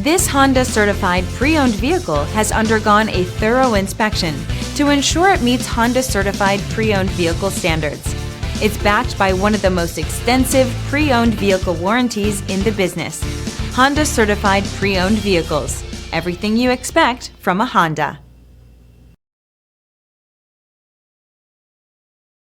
This Honda certified pre-owned vehicle has undergone a thorough inspection to ensure it meets Honda certified pre-owned vehicle standards. It's backed by one of the most extensive pre-owned vehicle warranties in the business. Honda certified pre-owned vehicles. Everything you expect from a Honda.